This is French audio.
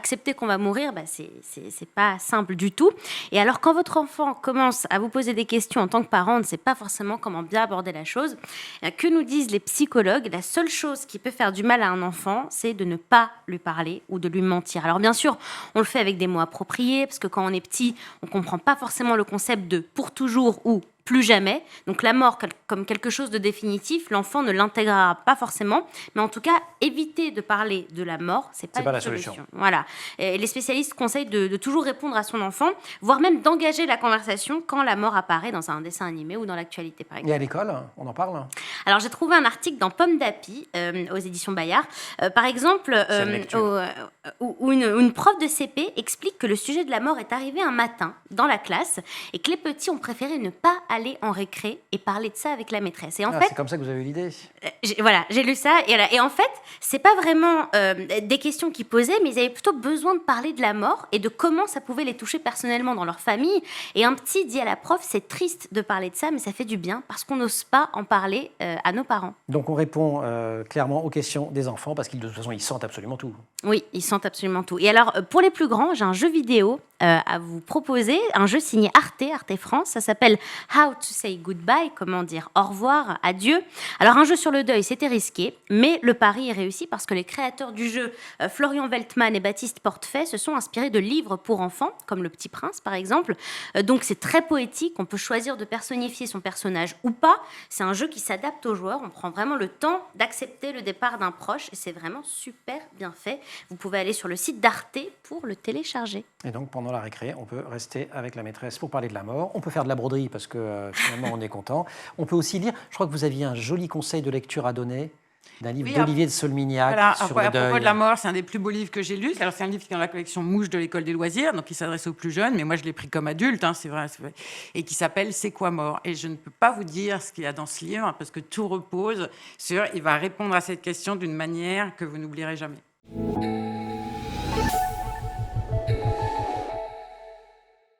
accepter qu'on va mourir, c'est pas simple du tout. Et alors, quand votre enfant commence à vous poser des questions en tant que parent, on ne sait pas forcément comment bien aborder la chose. Que nous disent les psychologues? La seule chose qui peut faire du mal à un enfant, c'est de ne pas lui parler ou de lui mentir. Alors bien sûr, on le fait avec des mots appropriés, parce que quand on est petit, on ne comprend pas forcément le concept de pour toujours ou plus jamais. Donc la mort comme quelque chose de définitif, l'enfant ne l'intégrera pas forcément. Mais en tout cas, éviter de parler de la mort, c'est pas la solution. solution. Voilà. Et les spécialistes conseillent de toujours répondre à son enfant, voire même d'engager la conversation quand la mort apparaît dans un dessin animé ou dans l'actualité, par exemple. Et à l'école, on en parle? Alors, j'ai trouvé un article dans Pomme d'Api, aux éditions Bayard, par exemple, où une prof de CP explique que le sujet de la mort est arrivé un matin dans la classe et que les petits ont préféré ne pas aller en récré et parler de ça avec la maîtresse. Et en fait, c'est comme ça que vous avez eu l'idée. j'ai lu ça. Et en fait, c'est pas vraiment des questions qu'ils posaient, mais ils avaient plutôt besoin de parler de la mort et de comment ça pouvait les toucher personnellement dans leur famille. Et un petit dit à la prof, c'est triste de parler de ça, mais ça fait du bien parce qu'on n'ose pas en parler à nos parents. Donc on répond clairement aux questions des enfants parce qu'ils de toute façon ils sentent absolument tout. Oui, ils sentent absolument tout. Et alors, pour les plus grands, j'ai un jeu vidéo à vous proposer, un jeu signé Arte France. Ça s'appelle How to Say Goodbye, comment dire au revoir, adieu. Alors, un jeu sur le deuil, c'était risqué, mais le pari est réussi parce que les créateurs du jeu, Florian Weltman et Baptiste Portefait, se sont inspirés de livres pour enfants, comme Le Petit Prince, par exemple. Donc, c'est très poétique. On peut choisir de personnifier son personnage ou pas. C'est un jeu qui s'adapte aux joueurs. On prend vraiment le temps d'accepter le départ d'un proche et c'est vraiment super bien fait. Vous pouvez aller sur le site d'Arte pour le télécharger. Et donc, pendant la récré, on peut rester avec la maîtresse pour parler de la mort. On peut faire de la broderie parce que finalement, on est content. On peut aussi lire, je crois que vous aviez un joli conseil de lecture à donner d'un livre d'Olivier de Solmignac sur le deuil. À propos de la mort, c'est un des plus beaux livres que j'ai lus. Alors, c'est un livre qui est dans la collection Mouche de l'École des loisirs, donc il s'adresse aux plus jeunes, mais moi, je l'ai pris comme adulte, c'est vrai, et qui s'appelle « C'est quoi mort ?» Et je ne peux pas vous dire ce qu'il y a dans ce livre, parce que tout repose sur... Il va répondre à cette question d'une manière que vous n'oublierez jamais.